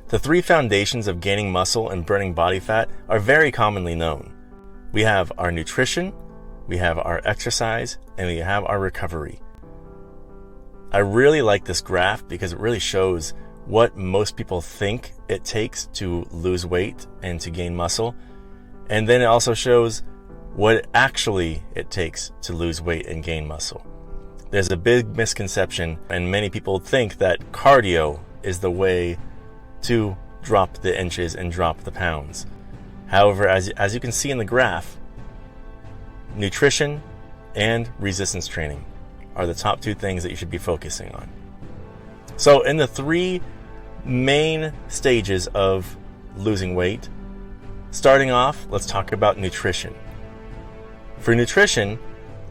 The three foundations of gaining muscle and burning body fat are very commonly known. We have our nutrition, we have our exercise, and we have our recovery. I really like this graph because it really shows what most people think it takes to lose weight and to gain muscle. And then it also shows what actually it takes to lose weight and gain muscle. There's a big misconception, and many people think that cardio is the way to drop the inches and drop the pounds. However, as you can see in the graph, nutrition and resistance training are the top two things that you should be focusing on. So in the three main stages of losing weight, starting off, let's talk about nutrition. For nutrition,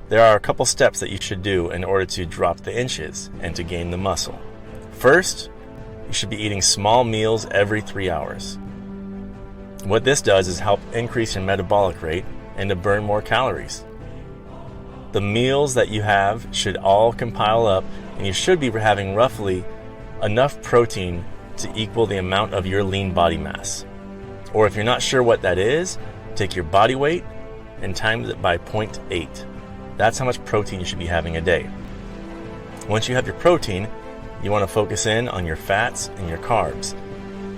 there are a couple steps that you should do in order to drop the inches and to gain the muscle. First, you should be eating small meals every 3 hours. What this does is help increase your metabolic rate and to burn more calories. The meals that you have should all compile up, and you should be having roughly enough protein to equal the amount of your lean body mass. Or if you're not sure what that is, take your body weight and times it by 0.8. That's how much protein you should be having a day. Once you have your protein, you want to focus in on your fats and your carbs.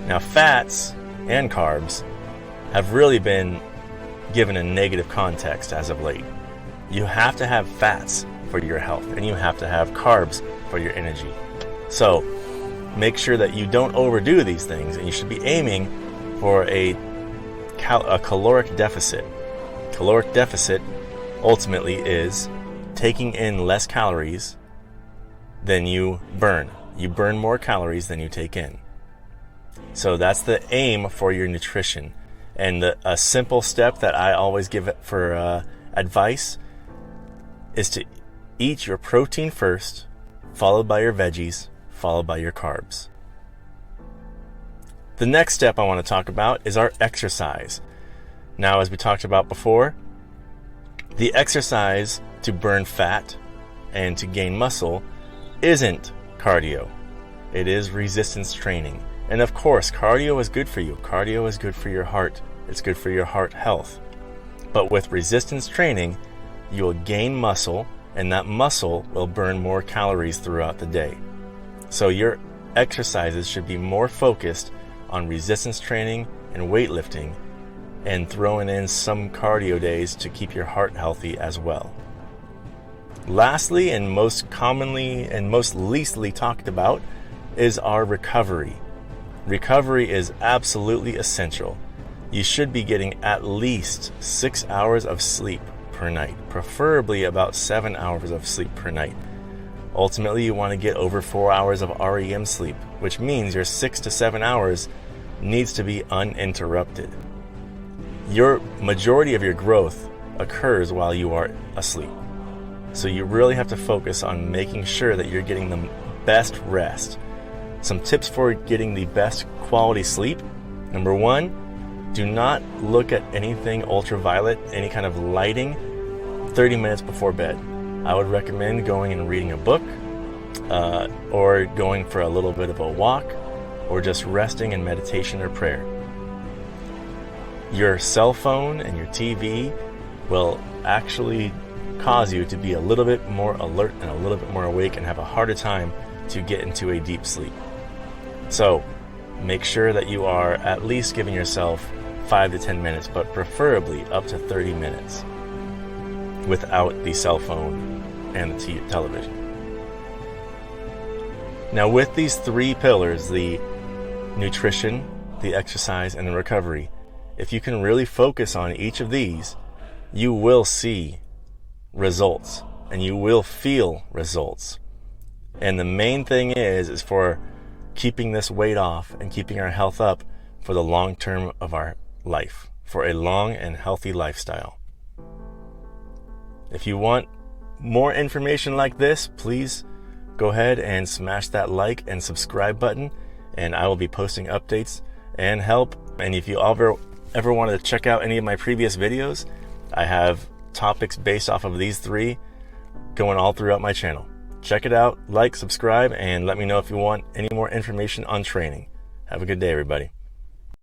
Now, fats and carbs have really been given a negative context as of late. You have to have fats for your health, and you have to have carbs for your energy. So make sure that you don't overdo these things, and you should be aiming for a caloric deficit. Caloric deficit ultimately is taking in less calories than you burn. You burn more calories than you take in. So that's the aim for your nutrition. And a simple step that I always give it for advice is to eat your protein first, followed by your veggies, followed by your carbs. The next step I want to talk about is our exercise. Now, as we talked about before, the exercise to burn fat and to gain muscle isn't cardio. It is resistance training. And of course, cardio is good for you. Cardio is good for your heart. It's good for your heart health. But with resistance training, you will gain muscle, and that muscle will burn more calories throughout the day. So your exercises should be more focused on resistance training and weightlifting, and throwing in some cardio days to keep your heart healthy as well. Lastly, and most commonly and most leastly talked about, is our recovery. Recovery is absolutely essential. You should be getting at least 6 hours of sleep per night, preferably about 7 hours of sleep per night. Ultimately, you want to get over 4 hours of REM sleep, which means your 6 to 7 hours needs to be uninterrupted. Your majority of your growth occurs while you are asleep. So you really have to focus on making sure that you're getting the best rest. Some tips for getting the best quality sleep. Number one, do not look at anything ultraviolet, any kind of lighting, 30 minutes before bed. I would recommend going and reading a book, or going for a little bit of a walk, or just resting in meditation or prayer. Your cell phone and your TV will actually cause you to be a little bit more alert and a little bit more awake and have a harder time to get into a deep sleep. So make sure that you are at least giving yourself 5 to 10 minutes, but preferably up to 30 minutes without the cell phone and the television. Now, with these three pillars, the nutrition, the exercise, and the recovery, if you can really focus on each of these, you will see results and you will feel results. And the main thing is for keeping this weight off and keeping our health up for the long term of our life, for a long and healthy lifestyle. If you want more information like this, please go ahead and smash that like and subscribe button, and I will be posting updates and help. And if you ever wanted to check out any of my previous videos, I have topics based off of these three going all throughout my channel. Check it out, like, subscribe, and let me know if you want any more information on training. Have a good day, everybody.